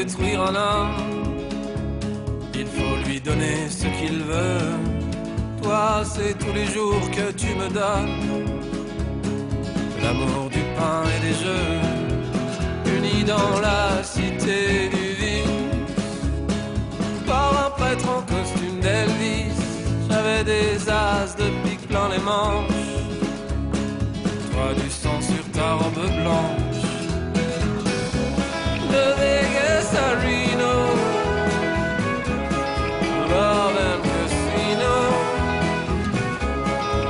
détruire un homme, il faut lui donner ce qu'il veut. Toi, c'est tous les jours que tu me donnes de l'amour, du pain et des jeux, unis dans la cité du vice. Par un prêtre en costume d'Elvis, j'avais des as de pique plein les manches, toi du sang sur ta robe blanche. De Vegas à Reno, love and casino.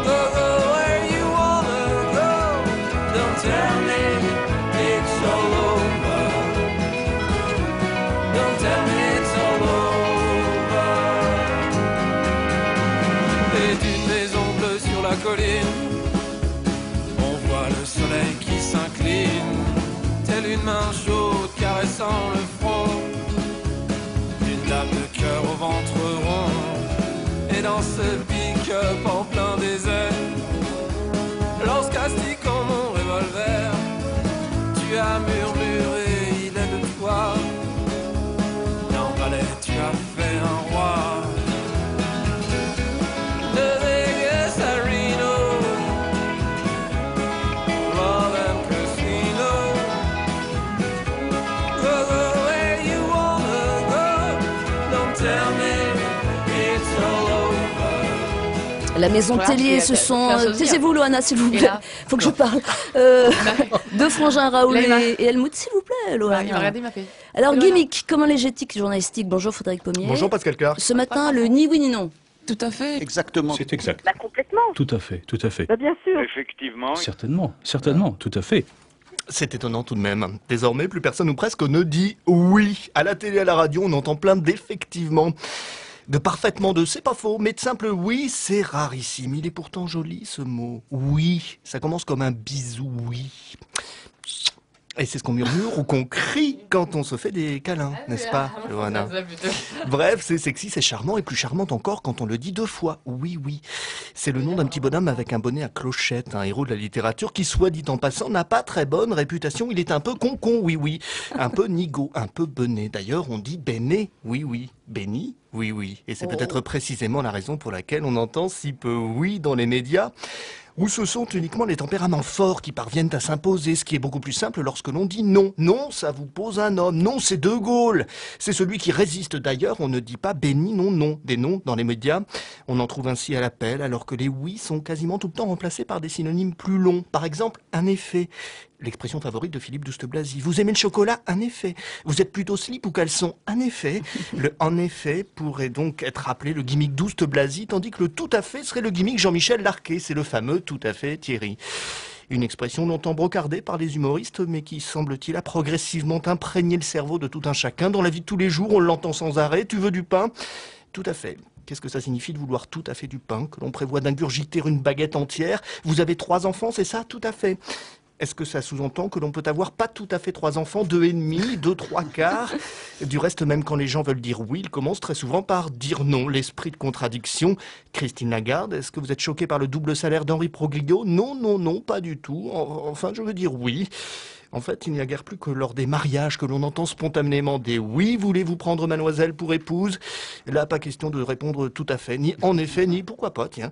Go, go where you wanna go. Don't tell me it's all over. Don't tell me it's all over. Et d'une maison bleue sur la colline, on voit le soleil qui s'incline, telle une main chaude caressant le front d'une dame de cœur au ventre rond. Et dans ce pick-up en plein désert, lorsqu'astiquant mon revolver, tu as murmuré, il est de toi. Et en balai, tu as fait un roi. De Vegas à Reno, love and casino. Go, go where you wanna go. Don't tell me it's all over. La maison Voilà, Tellier, et ce faire sont... saucir. Taisez-vous, Loana, s'il vous Et plaît. là, Faut que je parle. Deux frangins, Raoul Là, il m'a- et Helmut, s'il vous plaît, Il m'a Loana. regardé, il m'a fait. Alors, Loana. gimmick, comment légétique journalistique. Bonjour, Frédéric Pommier. Bonjour Pascal Clark. Ce matin, le ni oui ni non. Tout à fait. Exactement. C'est exact. Bah complètement. Tout à fait, tout à fait. Bah bien sûr. Effectivement. Certainement, certainement, tout à fait. C'est étonnant tout de même. Désormais, plus personne ou presque ne dit oui. À la télé, à la radio, on entend plein d'effectivement, de parfaitement, de c'est pas faux, mais de simple oui, c'est rarissime. Il est pourtant joli ce mot. Oui, ça commence comme un bisou, oui. Et c'est ce qu'on murmure ou qu'on crie quand on se fait des câlins, n'est-ce pas, Johanna ? Bref, c'est sexy, c'est charmant et plus charmant encore quand on le dit deux fois. Oui, oui. C'est le nom d'un petit bonhomme avec un bonnet à clochette, un héros de la littérature qui, soit dit en passant, n'a pas très bonne réputation. Il est un peu con-con, oui, oui. Un peu nigo, un peu bené. D'ailleurs, on dit béné, oui, oui. Béni, oui, oui. Et c'est peut-être précisément la raison pour laquelle on entend si peu oui dans les médias, où ce sont uniquement les tempéraments forts qui parviennent à s'imposer, ce qui est beaucoup plus simple lorsque l'on dit non. Non, ça vous pose un homme. Non, c'est De Gaulle. C'est celui qui résiste. D'ailleurs, on ne dit pas béni, non, non. Des noms dans les médias, on en trouve ainsi à l'appel, alors que les oui sont quasiment tout le temps remplacés par des synonymes plus longs. Par exemple, un effet. L'expression favorite de Philippe Douste-Blazy. Vous aimez le chocolat? Un effet. Vous êtes plutôt slip ou caleçon? Un effet. Le en effet pourrait donc être appelé le gimmick Douste-Blazy, tandis que le tout à fait serait le gimmick Jean-Michel Larquet. C'est le fameux tout à fait Thierry. Une expression longtemps brocardée par les humoristes, mais qui, semble-t-il, a progressivement imprégné le cerveau de tout un chacun. Dans la vie de tous les jours, on l'entend sans arrêt. Tu veux du pain? Tout à fait. Qu'est-ce que ça signifie de vouloir tout à fait du pain, que l'on prévoit d'ingurgiter une baguette entière? Vous avez 3 enfants, c'est ça? Tout à fait. Est-ce que ça sous-entend que l'on peut avoir pas tout à fait 3 enfants, 2 et demi, 2 3/4? Du reste, même quand les gens veulent dire oui, ils commencent très souvent par dire non. L'esprit de contradiction. Christine Lagarde, est-ce que vous êtes choquée par le double salaire d'Henri Proglio? Non, non, non, pas du tout. Enfin, je veux dire oui. En fait, il n'y a guère plus que lors des mariages que l'on entend spontanément des oui, voulez-vous prendre mademoiselle pour épouse? Là, pas question de répondre tout à fait, ni en effet, ni pourquoi pas, tiens.